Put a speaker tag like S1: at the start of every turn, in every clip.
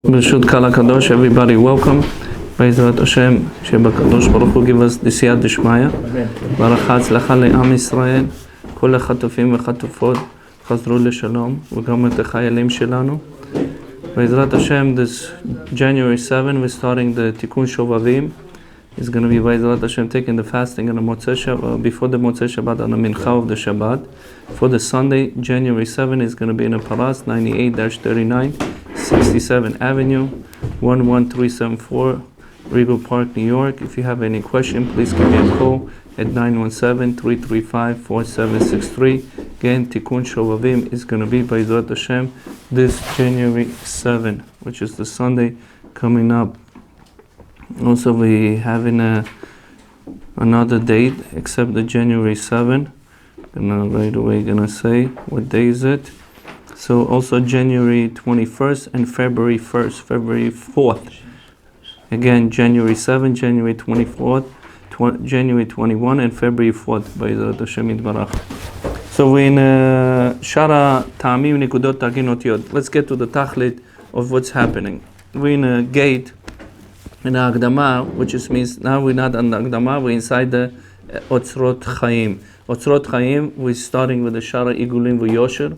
S1: B'rshut Kala Kadosh, everybody welcome. B'ezrat Hashem, שבקדוש ברוך הוא give us the סייעתא דשמיא. ברכה הצלחה לעם ישראל, כל החטופים והחטופות חזרו לשלום, וגם את החיילים שלנו. B'ezrat Hashem, this January 7, we're starting the Tikkun Shovavim. It's going to be B'ezrat Hashem taking the fasting on the Motzei Shabbat, before the Motzei Shabbat on the Mincha of the Shabbat. For the Sunday, January 7, is going to be in a Paras 98-39. 67 Avenue, 11374, Regal Park, New York. If you have any question, please give me a call at 917-335-4763. Again, Tikkun Shovavim is going to be by B'ezrat Hashem this January 7, which is the Sunday coming up. Also, we having another date except the January 7. And right away gonna say what day is it. So also January 21st and February 1st, February 4th. Again, January 7th, January 24th, January 21 and February 4th by the Hashem Yitbarach. So we're in Shara Ta'amim Nikudot Taginot Yod. Let's get to the Tachlit of what's happening. We're in a gate, in a Agdama, which just means now we're not on the Agdama, we're inside the Otzrot Chaim. Otzrot Chaim, we're starting with the Shara Igulim V'Yosher.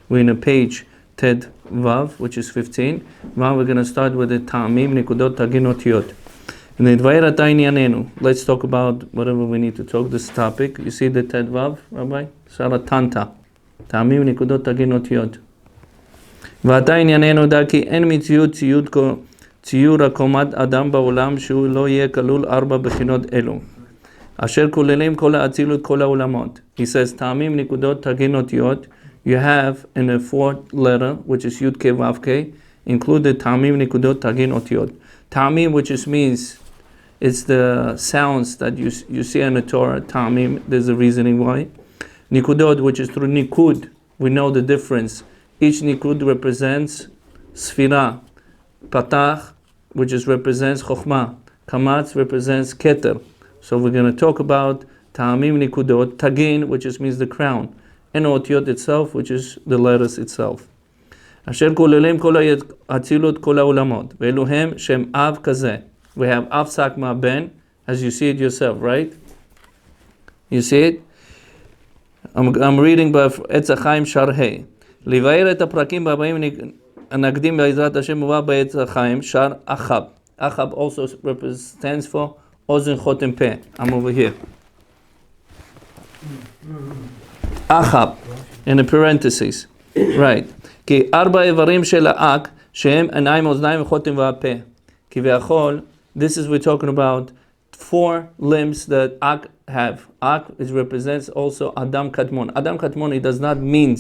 S1: We're in a page Ted Vav, which is 15. Now we're going to start with the Ta'amim Nikudot Taginot Yod. In the Dvaira Ta'inyanenu, let's talk about whatever we need to talk, this topic. You see the Ted Vav, Rabbi? Shara Tanta. Ta'amim Nikudot Taginot Yod. V'Ta'inyanenu da ki en mitziut ציור הקומת אדם בעולם שהוא לא יהיה כלול 4 בחינות אלו אשר כוללים כל האצילות כל העולמות. He says, טעמים נקודות תגינות יוד, you have in the fourth letter, which is Yud K Vav K, included טעמים נקודות תגינות יוד. טעמים, which is means, it's the sounds that you see in the Torah, טעמים, there's a reasoning why. נקודות, which is through nikud, we know the difference. Each nikud represents sfira. Patach, which is represents Chokhmah. Kamatz represents Keter. So we're going to talk about Ta'amim Nikudot, Tagin, which just means the crown, and Otiot itself, which is the letters itself. Asher Kulelim Kol Atzilut Kol HaOlamot. Ve'eluhem Shem Av Kazeh. We have Av Sakma Ben, as you see it yourself, right? You see it? I'm reading by Etz HaChaim Sharhei. Livair et HaPrakim B'Abayim Anagdim B'ezrat Hashem Uva B'etz HaChaim Shar Achab. Achab also stands for Ozen Chotem Peh. I'm over here. Achab, in the parentheses. Right. כי 4 איברים של האק, שהם עיניים, אוזניים וחותם והפה. כביכול, this is we're talking about 4 limbs that Ak have. Ak represents also Adam Katmon. Adam Katmon, it does not mean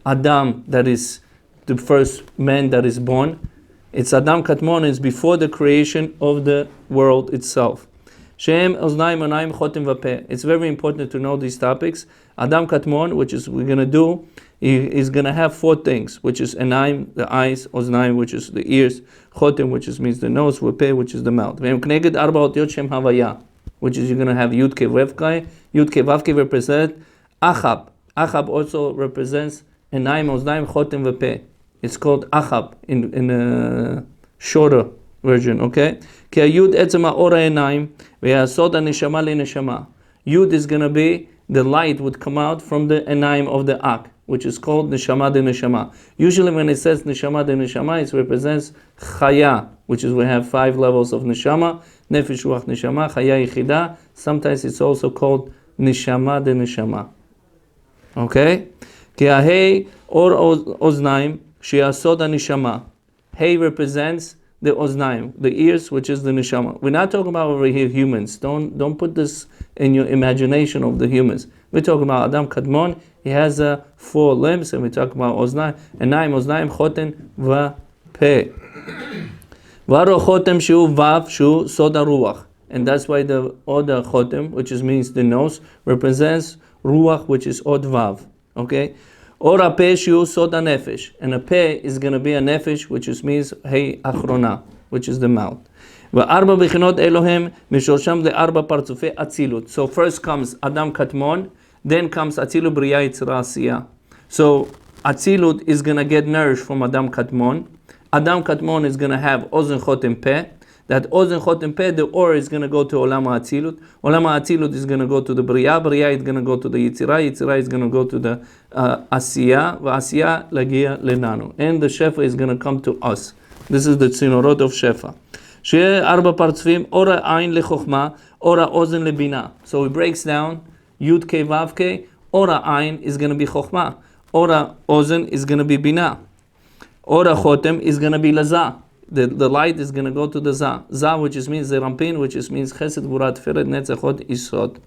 S1: Adam that is the first man that is born. It's Adam Katmon, is before the creation of the world itself. Shem Oznaim Onaim Chotem Vapeh. It's very important to know these topics. Adam Katmon, which is we're going to do, is going to have 4 things, which is Enaim, the eyes, Oznaim, which is the ears, Chotem, which is means the nose, Vapeh, which is the mouth. Kneged Arba Otiot Shem Havaya, which is you're going to have Yud Ke Vavke. Yud Ke Vavke represent Achab. Achab also represents Enaim, Oznaim, Chotem, Vapeh. It's called Achab in a shorter version, okay? Ki Yud etzem ha'ora enaim ve'asod ha'neshama le'neshama. Yud is going to be the light would come out from the enaim of the Ak, which is called neshama de neshama. Usually when it says neshama de neshama, it represents chaya, which is we have 5 levels of neshama, nefesh ruach neshama, chaya yichida. Sometimes it's also called neshama de neshama. Okay? Ki ha'hei or oznaim She'asod neshama. Hey represents the oznaim, the ears, which is the neshama. We're not talking about over here humans. Don't put this in your imagination of the humans. We're talking about Adam Kadmon. He has 4 limbs, and we talk about oznaim, enaim, oznaim, choten, v'peh. Varo chotem shu vav shu soda ruach. And that's why the other chotem, which means the nose, represents ruach, which is od vav. Okay? Or a peh shu soda nefesh, and a peh is going to be a nefesh, which means hey achrona, which is the mouth. Va'arba bichinot Elohem mishorsham le'arba partzufei atzilut. So first comes Adam Katmon, then comes Atzilut Bria Yitzra Asiya. So Atzilut is going to get nourished from Adam Katmon. Adam Katmon is going to have Ozen Chotem Peh. That Ozen Chotem Peh, the Or is going to go to Olam HaAtzilut. Olam HaAtzilut is going to go to the Bria. Bria is going to go to the Yitzirah. Yitzirah is going to go to the Asiyah. Asiyah lagia lenanu. And the Shefa is going to come to us. This is the Tzinorot of Shefa. שיהיה 4 פרצופים, אור העין לחוכמה, אור האוזן לבינה. So he breaks down, י' K ו' K, אור העין is going to be חוכמה, אור האוזן is going to be בינה, אור החותם is going to be לזה. The light is going to go to the za. Za, which is means zerampin, which is means chesed, gvura, teferet, netzachot, isod.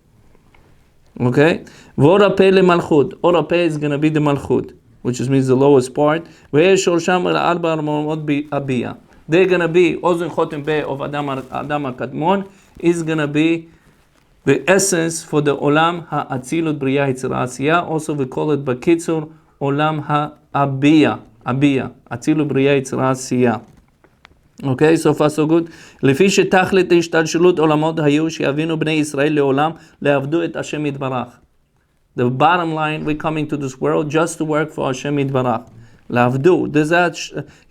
S1: Okay? V'or ha'peh lemalchut. Or ha'peh is going to be the malchut, which is means the lowest part. Ve'eh shorsham arba armamot abiyah. They're going to be, Ozen Chotem Peh of Adam HaKadmon is going to be the essence for the Olam HaAtzilut Bria Yitzirah Asiyah. Also we call it Bakitzur Olam HaAbiyah. Abiyah. Atzilut Bria Yitzirah Asiyah. Okay, so far so good. לפי שתכלית השתלשלות עולמות היו שיבינו בני ישראל לעולם לעבדו את השם יתברך. The bottom line, we're coming to this world just to work for Hashem יתברך. לעבדו, זה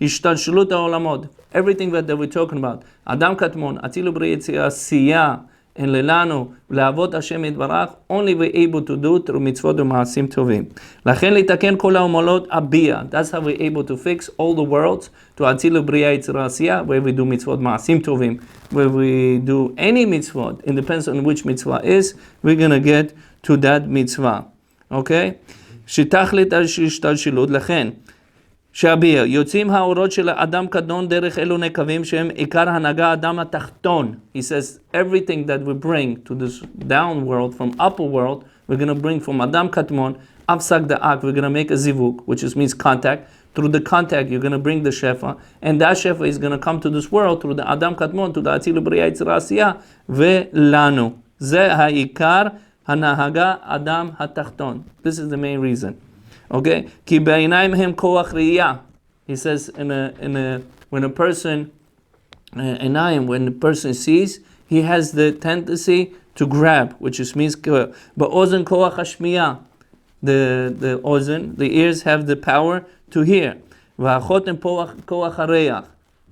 S1: השתלשלות העולמות. Everything that we're talking about. אדם קטמון, אצילו בריא יציאה, עשייה, אין לנו, לעבוד השם יתברך, only we're able to do through מצוות ומעשים טובים. לכן לתקן כל העולמות אביה. That's how we're able to fix all the worlds to אצילו בריאה יצירה עשייה, where we do מצוות מעשים טובים. Where we do any מצוות, it depends on which mitzvah is, we're going to get to that mitzvah. Okay? שתכלית השתלשלות, לכן, שאביה, יוצאים האורות של האדם קדמון דרך אלו נקבים שהם עיקר הנהגה האדם התחתון. He says everything that we bring to this down world from upper world, we're going to bring from Adam Katmon, Avsak Da'ak, we're going to make a zivuk, which is means contact. Through the contact, you're going to bring the Shefa, and that Shefa is going to come to this world through the Adam Katmon, to the Atzilut Bria Yitzirah Asiyah, ולנו. זה העיקר הנהגה אדם התחתון. This is the main reason. Okay, כי בעיניים הם כוח ראייה. He says when a person when a person sees, he has the tendency to grab, which is means באוזן כוח השמיעה. The ozen, the ears have the power to hear. והחותם כוח הריח.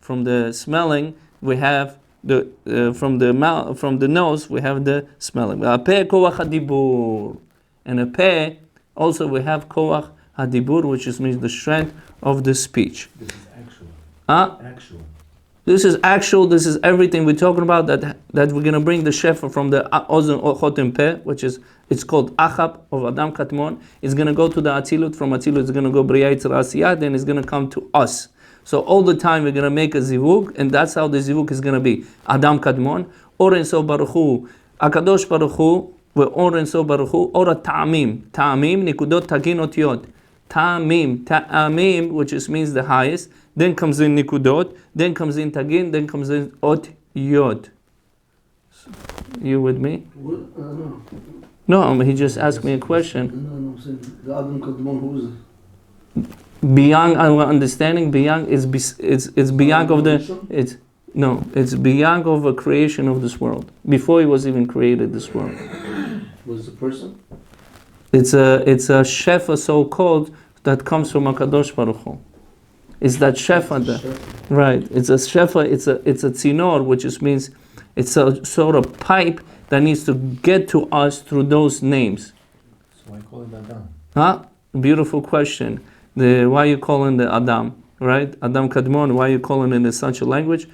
S1: From the smelling we have from the mouth, from the nose we have the smelling. והפה כוח הדיבור. And a pe, also we have koach hadibur, which is means the strength of the speech.
S2: This is actual.
S1: Actual. This is actual. This is everything we're talking about. That we're gonna bring the shefa from the ozen chotem peh, which is it's called achab of Adam Katmon. It's gonna go to the atzilut. From atzilut, it's gonna go bria yitzirah asiyah. Then it's gonna come to us. So all the time we're gonna make a zivug, and that's how the zivug is gonna be. Adam Katmon, Oren So Baruch Hu, Akadosh Baruch Hu. ואור אינסוף ברוך הוא, אור הטעמים, טעמים, נקודות תגין אותיות, טעמים, טעמים, which is means the highest, then comes in נקודות, then comes in תגין, then comes in אותיות. You with me? No, he just asked me a question.
S2: No, Adam Kadmon, who is it?
S1: Beyond our understanding, beyond it's beyond of the, it's beyond of a creation of this world. Before he was even created this world.
S2: Was the person?
S1: It's a shefa so called that comes from Akadosh Baruch Hu. It's that shefa that, right? It's a shefa. It's a tzinor, which is means it's a sort of pipe that needs to get to us through those names.
S2: So I call it Adam.
S1: Huh? Beautiful question. Why you calling the Adam, right? Adam Kadmon. Why you calling it in such a language?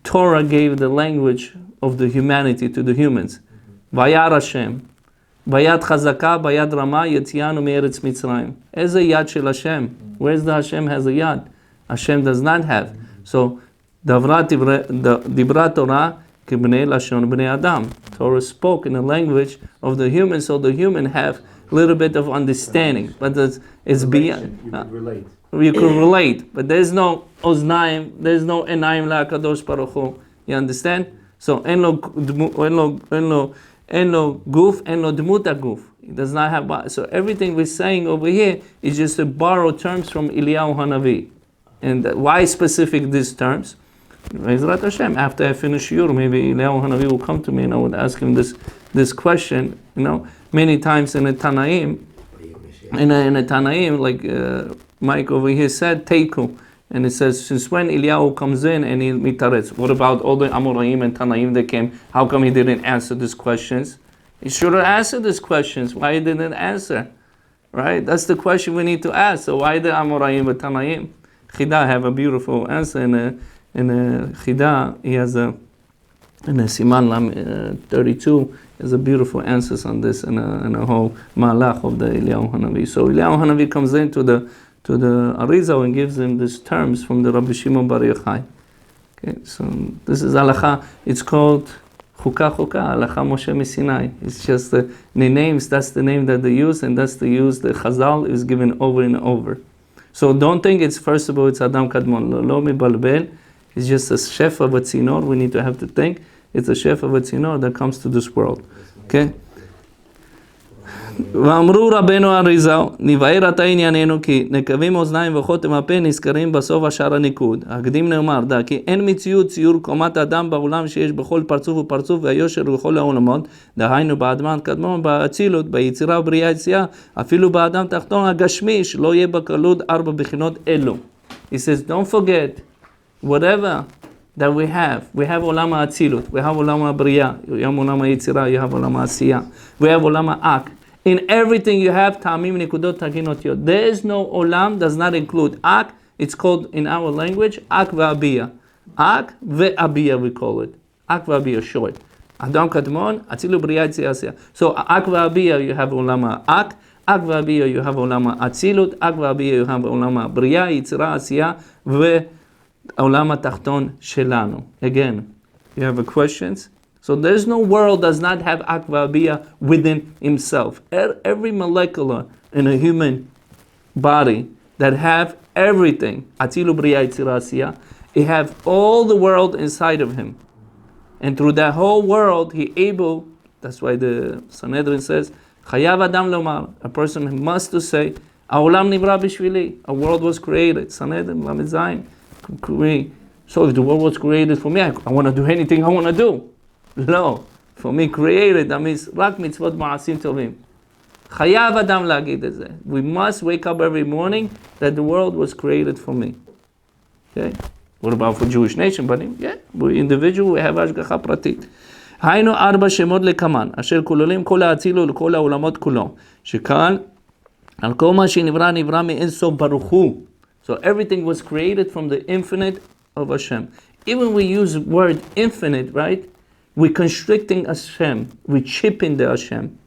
S1: Torah gave the language of the humanity to the humans. Vayar Hashem. Bayad Chazaka, Bayad Rama, Yetzianu Me'eretz Mitzrayim. Eze yad shel Hashem. Where's the Hashem has a yad? Hashem does not have. So, Dibra Torah kibnei lashon bnei Adam. Torah spoke in the language of the human, so the human have a little bit of understanding. But it's beyond.
S2: You could relate.
S1: You could relate, but there's no oznaim, there's no enaim la'akadosh baruch Hu. You understand? So, en lo guf, en lo dmuta guf. It does not have. So everything we're saying over here is just to borrow terms from Eliyahu Hanavi. And why specific these terms? Ezrat Hashem. After I finish Yur, maybe Eliyahu Hanavi will come to me and I would ask him this question. Many times in a Tanaim, like Mike over here said, Teiku. And it says, since when Eliyahu comes in and he mitaretz? What about all the Amoraim and Tanaim that came? How come he didn't answer these questions? He should have answered these questions. Why he didn't answer? Right? That's the question we need to ask. So why the Amoraim and Tanaim? Chida have a beautiful answer. In a Chida, he has in a Siman 32, there's a beautiful answers on this in a whole malach of the Eliyahu Hanavi. So Eliyahu Hanavi comes into the Arizal and gives him these terms from the Rabbi Shimon Bar Yochai. Okay, so this is halacha. It's called Chukah halacha Moshe Sinai. It's just the names. That's the name that they use, and that's the use. The Chazal is given over and over. So don't think it's first of all it's Adam Kadmon. Lo mibalbel. It's just a shefa v'tzinor. We need to have to think. It's a shefa v'tzinor that comes to this world. Okay. ואמרו רבנו אריזל, נבהר עתה ענייננו כי נקבים אוזניים וחותם הפה נזכרים בסוף השאר הניקוד. הקדים נאמר, דע כי אין מציאות ציור קומת האדם בעולם שיש בכל פרצוף ופרצוף והיושר בכל העולמות, דהיינו באדם קדמון, באצילות, ביצירה ובריאה יציאה, אפילו באדם תחתון הגשמי, שלא יהיה בקלות 4 בחינות אלו. He says, don't forget, whatever that we have עולם האצילות, we have עולם הבריאה, you have עולם היצירה, you have עולם העשייה, we have עולם האק. In everything you have ta'amim nikudot taginot yod. There is no olam does not include ak. It's called in our language ak ve'abiyah. Ak ve'abiyah we call it. Ak ve'abiyah short. Adam kadmon atzilu b'riyah yitziasiyah. So ak ve'abiyah you have olam ak. Ak ve'abiyah you have olam atzilut. Ak ve'abiyah you have olam b'riyah yitzira asiyah ve'olam tachton shelanu. Again, you have questions. So there's no world does not have akvabiyah within himself. Every molecular in a human body that have everything, atilu briya itzirasiya, he have all the world inside of him. And through that whole world, he able, that's why the Sanhedrin says, chayav adam lomar, a person must to say, ha'olam nivra bishvili, a world was created. Sanhedrin, lamed zayin, so if the world was created for me, I want to do anything I want to do. No, for me created, that means רק מצוות מעשים טובים. חייב אדם להגיד את זה. We must wake up every morning that the world was created for me. Okay? What about for Jewish nation? But yeah, we individual, we have השגחה פרטית. היינו 4 שמות לקמן, אשר כוללים כל האצילות ולכל העולמות כולו. שכאן, על כל מה שנברא נברא מאין סוף ברוך הוא. So everything was created from the infinite of Hashem. Even we use word infinite, right? We're constricting Hashem. We're chipping the Hashem.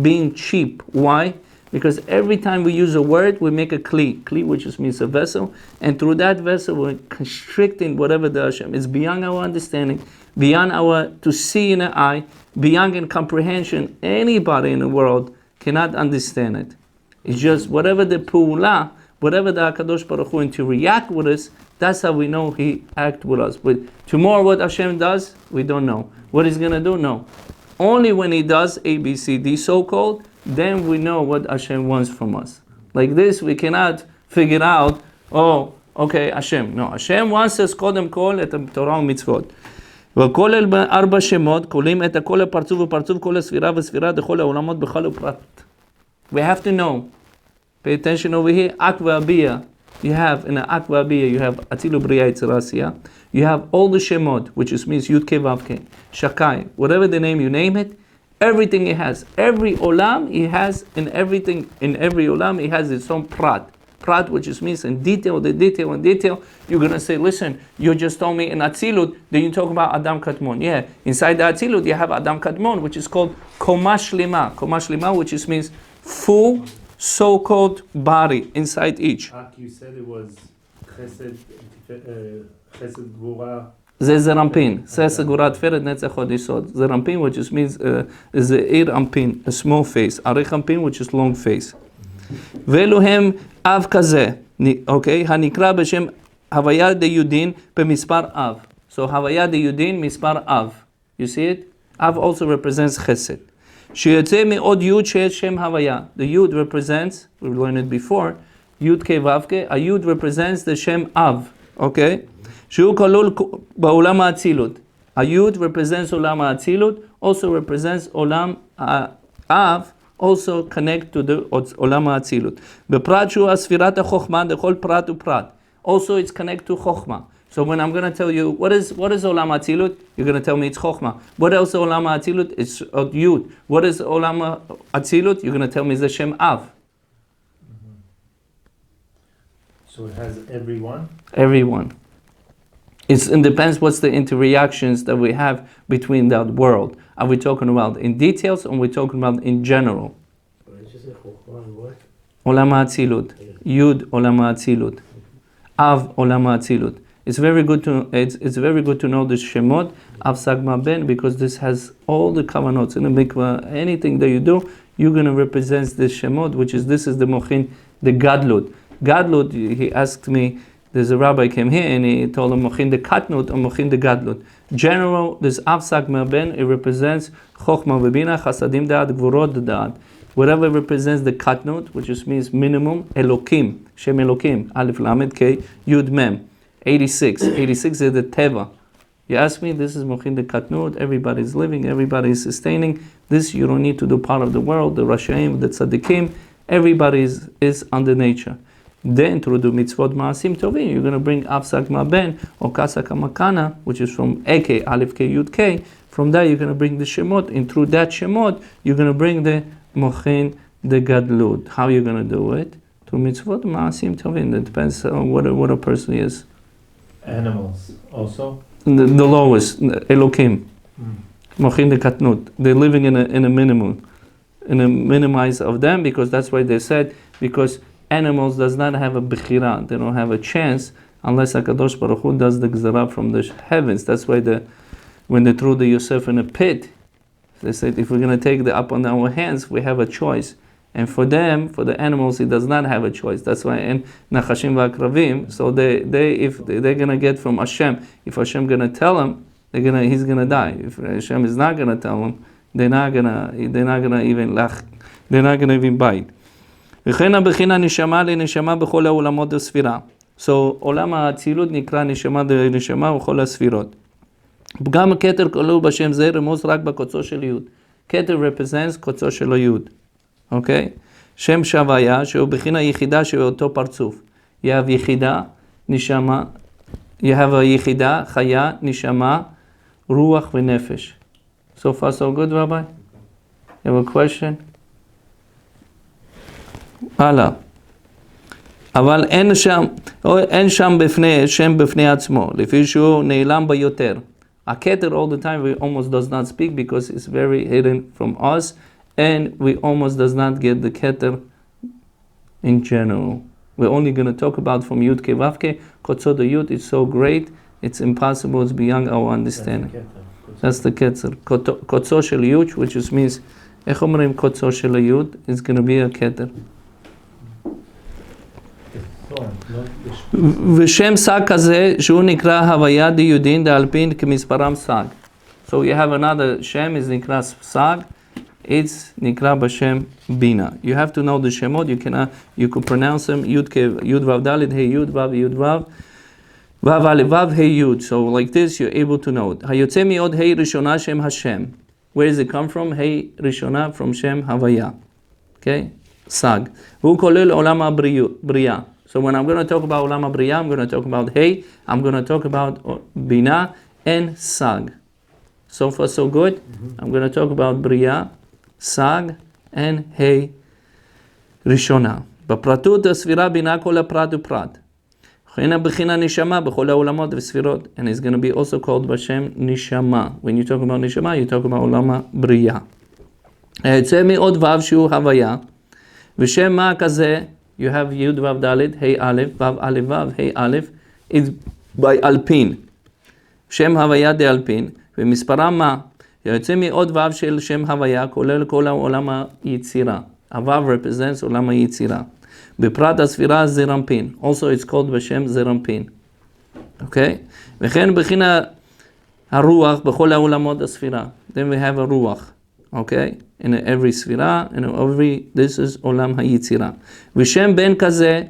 S1: Being cheap. Why? Because every time we use a word, we make a kli. Kli, which just means a vessel. And through that vessel, we're constricting whatever the Hashem is beyond our understanding, beyond our to see in the eye, beyond in comprehension. Anybody in the world cannot understand it. It's just whatever the pu'ula, whatever the HaKadosh Baruch Hu, and to react with us, that's how we know He acts with us. But tomorrow what Hashem does, we don't know. What He's going to do, no. Only when He does A, B, C, D, so-called, then we know what Hashem wants from us. Like this, we cannot figure out, oh, okay, Hashem. No, Hashem wants us, קודם כל, את התורה ומצוות. וכל 4 שמות, כוללים את כל הפרצוף ופרצוף, כל הספירה וספירה, דכל העולמות בכל הפרט. We have to know. Pay attention over here. Ak ve'abiyah. You have in the Ak ve'abiyah, you have Atilu Briya Yitzirasiya. You have all the Shemot, which means Yud Ke Vav Ke, Shakai, whatever the name you name it, everything he has. Every olam he has in everything, in every olam he has its own prat. Prat, which means in detail, the detail and detail. You're going to say, listen, you just told me in Atzilut, then you talk about Adam Kadmon. Yeah, inside the Atzilut you have Adam Kadmon, which is called Komash Lima. Komash Lima, which means full so-called body inside each.
S3: You said it was Chesed Gvura.
S1: זה זרמפין. Chesed Gvura Teferet Netzach Hod Yisod. Zerampin, which just means is the Ir Ampin, a small face. Arich Ampin, which is long face. ואלו הם אב כזה, אוקיי? הנקרא בשם הוויה דיודין במספר אב. So הוויה דיודין מספר אב. You see it? אב also represents chesed. שיוצא מעוד יוד שיש שם הוויה. The yud represents, we learned it before, יוד כ' ו' כ', a yud represents the שם אב, אוקיי? שהוא כלול בעולם האצילות. A yud represents עולם האצילות, also represents עולם האב, also connect to the עולם האצילות. בפרט שהוא הספירת החוכמה, לכל פרט ופרט. Also, it's connected to Chokhmah. So when I'm going to tell you, what is Olam Atzilut? You're going to tell me it's Chokhmah. What else is Olam Atzilut? It's Yud. What is Olam Atzilut? You're going to tell me it's the Shem Av.
S3: So it has everyone?
S1: Everyone. It depends what's the interreactions that we have between that world. Are we talking about in details or are we talking about in general? Olam Atzilut. Yud Olam Atzilut. Av Olam Atzilut. It's very good to know the Shemot Av Sagma Ben, because this has all the kavanot in the mikvah. Anything that you do, you're going to represent this Shemot, this is the mochin, the gadlut. Gadlut, he asked me, there's a rabbi came here and he told him mochin the katnut or mochin the gadlut. General, this Av Sagma Ben, it represents chokhmah v'bina, chasadim da'at, gvurot da'at. Whatever represents the katnut, which just means minimum, Elokim, Shem Elokim, Aleph Lamed K, Yud Mem. 86 is the Teva. You ask me, this is Mochin the Katnut, everybody's living, everybody's sustaining. This you don't need to do part of the world, the Rashaim, the Tzaddikim, everybody is under nature. Then through the Mitzvot Ma'asim Tovim, you're going to bring Av Sagma Ben or Kasaka Makana, which is from Eke, Aleph K, Yud K. From there you're going to bring the Shemot, and through that Shemot, you're going to bring the Mochin the Gadlut. How are you going to do it? Through Mitzvot Ma'asim Tovim. That depends on what a person is.
S3: Animals also?
S1: The lowest, Elokim, Mochin the Katnut. They're living in a minimum, in a minimize of them, because that's why they said, because animals does not have a bechira, they don't have a chance unless HaKadosh Baruch Hu does the gzara from the heavens. That's why when they threw the Yosef in a pit, they said, if we're going to take the up on our hands, we have a choice. And for them, for the animals, he does not have a choice. That's why in Nachashim v'Akravim, so if they're gonna get from Hashem, if Hashem gonna tell them, he's gonna die. If Hashem is not gonna tell them, they're not gonna even bite. So Olam HaAtzilut nikra neshama דנשמה וכל הספירות. גם הכתר כלול בשם זה רמוז רק בקוצו של יוד. כתר represents קוצו של היוד. אוקיי? שם שוויה, שהוא בחינה יחידה של אותו פרצוף. You have יחידה, נשמה, you have a יחידה, חיה, נשמה, רוח ונפש. So far so good, Rabbi? You have a question? הלאה. אבל אין שם שם בפני עצמו, לפי שהוא נעלם ביותר. הכתר all the time we almost does not speak because it's very hidden from us, and we almost does not get the keter in general. We're only going to talk about from Yud Ke Vav Ke. Kotzo the Yud is so great, it's impossible, it's beyond our understanding. That's the keter. Kotzo shel Yud, which just means, איך אומרים kotzo shel Yud, is going to be a keter. ושם סג כזה, שהוא נקרא הוויה דיודין דאלפין כמספרם סג. So you have another Shem, is נקרא סג. It's nikra b'shem bina. You have to know the shemot. You could pronounce them yud vav dalit hey yud vav vav aleph vav hey yud. So like this, you're able to know it. Hayotze miod hey rishona shem Hashem. Where does it come from? Hey rishona from Shem Havaya. Okay, sag. Hu kolel olam habriya. So when I'm going to talk about olam habriya, I'm going to talk about hey. I'm going to talk about bina and sag. So far so good. I'm going to talk about bria, sag, and hey rishona. בפרטות הספירה בינה כל הפרט ופרט. וכן בחינה נשמה בכל העולמות וספירות. And it's going to be also called בשם נשמה. When you talk about נשמה, you talk about עולם הבריאה. היוצא מעוד וו שהוא הוויה. ושם מה כזה, you have י' ו' ד' ה' א' ו' א' ו' ה' א', it's by אלפין. שם הוויה דאלפין. ומספרם מה? יוצא מעוד וו של שם הוויה, כולל כל העולם היצירה. הוו represents עולם היצירה. בפרט הספירה זרמפין. Also it's called בשם זרמפין. אוקיי? וכן בחינה הרוח בכל העולמות הספירה. Then we have a רוח. אוקיי? In every ספירה, in every, this is עולם היצירה. ושם בן כזה,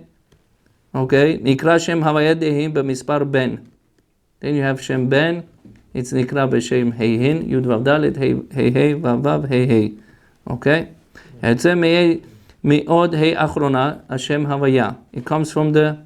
S1: אוקיי? נקרא שם הוויה דהים במספר בן. Then you have שם בן, it's נקרא בשם ה' י' ו' ד' ה' ו' ו' ה'. אוקיי? יוצא מעוד ה' אחרונה, השם הוויה. It comes from the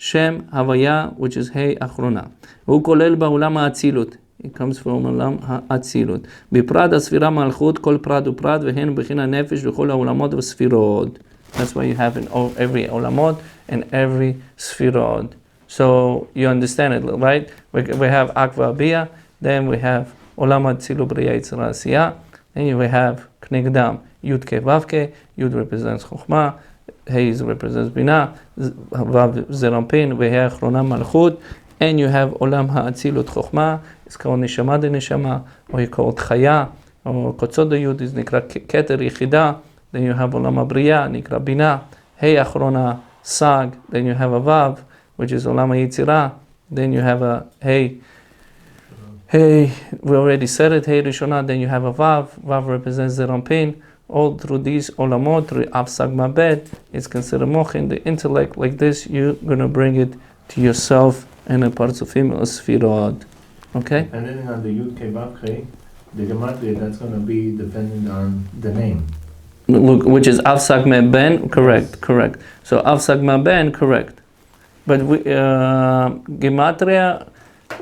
S1: Shem Havaya, which is Hey Achrona. הוא כולל בעולם האצילות. It comes from עולם האצילות. בפרט הספירה מלכות, כל פרט ופרט, והן בחינה נפש וכל העולמות וספירות. That's why you have in every עולמות and every ספירות. So you understand it, right? We have Akva Abia, then we have עולם האצילות בריאה יצירה עשייה, then we have כנגדם י' כ' ו' כ', י' represents חוכמה, Hey represents Bina, Vav Zerampin, Vehe Achrona Malchut, and you have Olam Ha'atzilut Chokhmah, it's called Neshama de Neshama, or you call it Chaya, or Kotzod Yud is Nikra Keter Yichida, then you have Olam HaBriya, Nikra Bina, Hey Achrona Sag, then you have a Vav, which is Olam HaYitzirah, then you have a Hey, we already said it, Hey Rishona, then you have a Vav, Vav represents Zerampin. All through these olamot, through Avsag Mabed, it's considered mochin, the intellect. Like this, you're going to bring it to yourself and a parts of him, a sfirot. Okay?
S3: And then on the Yud Kei Vav Kei, the gematria, that's going to be dependent on the name.
S1: Look, which is Avsag Meben, correct, yes. Correct. So Avsag Meben, correct. But we, gematria,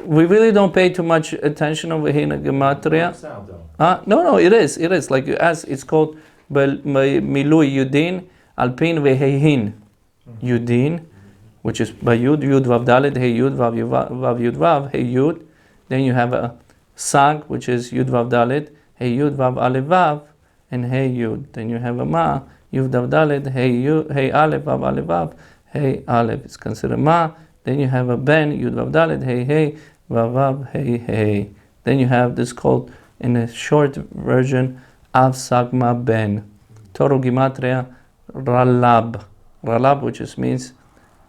S1: we really don't pay too much attention over here in gematria. No, it is. Like you ask, it's called Milui Yudin, Alpin Veheihin. Yudin, which is by Yud, Yud Vav Dalet, Hey Yud, Vav Yud Vav, Hey Yud. Then you have a Sag, which is Yud Vav Dalet, Hey Yud Vav Aleph Vav, and Hey Yud. Then you have a Ma, Yud Vav Dalet, Hey Yud, Hey Aleph Vav Aleph Vav, Hey Aleph. It's considered Ma. Then you have a Ben, Yud Vav Dalet, Hey Hey, Vav Vav, Hey Hey. Then you have this called, in a short version, Avsagma Ben. Total Gematria, Ralab. Ralab, which just means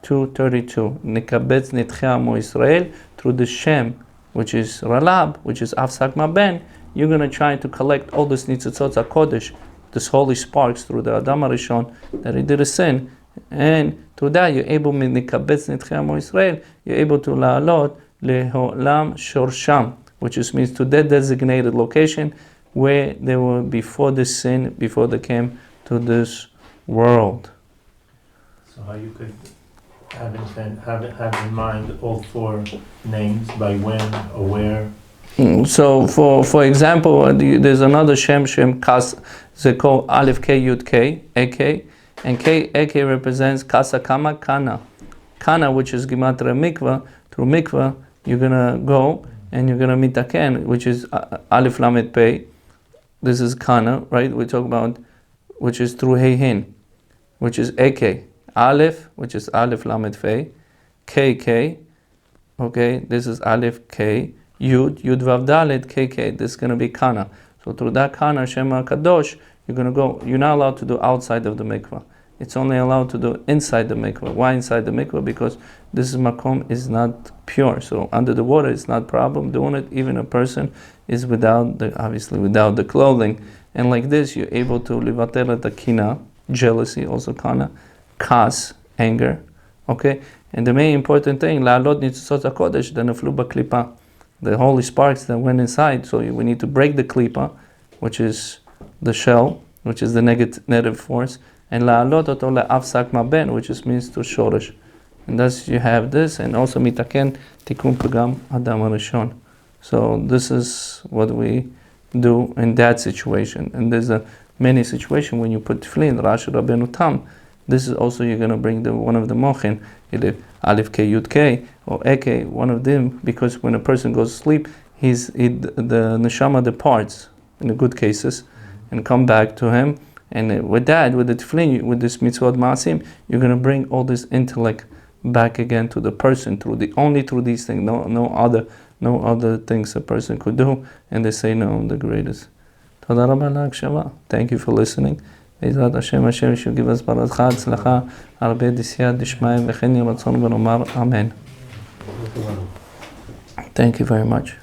S1: 232. Nikabetz Nitchea Mo Israel, through the Shem, which is Ralab, which is Avsagma Ben. You're going to try to collect all this Nitzitzot HaKodesh, this holy sparks through the Adam HaRishon, that he did a sin. And through that, you're able, Nikabetz Nitchea Mo Israel, you're able to la'alot le'olam shorsham, which just means to that designated location where they were before the sin, before they came to this world.
S3: So how you could have in mind all four names by when or where?
S1: So for example, there's another Shem Kas, they call Aleph K Yud K, AK, and K, AK represents Kasa Kama Kana. Kana, which is Gematria Mikvah, through Mikvah, you're gonna go and you're going to meet Aken, which is Aleph Lamed Pei. This is Kana, right? We talk about, which is through Hey Hin, which is AK. Aleph, which is Aleph Lamed Pei. KK, okay, this is Aleph K. Yud Vav Dalet, KK. This is going to be Kana. So through that Kana, Shema Kadosh, you're going to go. You're not allowed to do outside of the mikvah. It's only allowed to do inside the mikvah. Why inside the mikvah? Because this makom is not pure. So under the water, it's not problem doing it. Even a person is without the clothing. And like this, you're able to livater the kina, jealousy, also kana, kas, anger. Okay? And the main important thing, la'alot nitzitzot hakodesh, the neflu b'klipa, the holy sparks that went inside. So we need to break the klipa, which is the shell, which is the negative force, and la'alot oto le'avsak maben, which just means to shoresh. And thus you have this, and also mitaken tikkun pagam adam harishon. So this is what we do in that situation. And there's many situations when you put tefillin, Rashi Rabbeinu Tam. This is also you're going to bring one of the mochin, either Aleph K Yud K or Eke, one of them, because when a person goes to sleep, the neshama departs in the good cases and come back to him. And with that, with the tefillin, with this mitzvot ma'asim, you're going to bring all this intellect back again to the person only through these things. No other things a person could do. And they say no, I'm the greatest. Thank you for listening. בעזרת השם שהוא give us ברכה, הצלחה, הרבה דסייעתא דשמיא וכן יהי רצון ונאמר אמן. Thank you very much.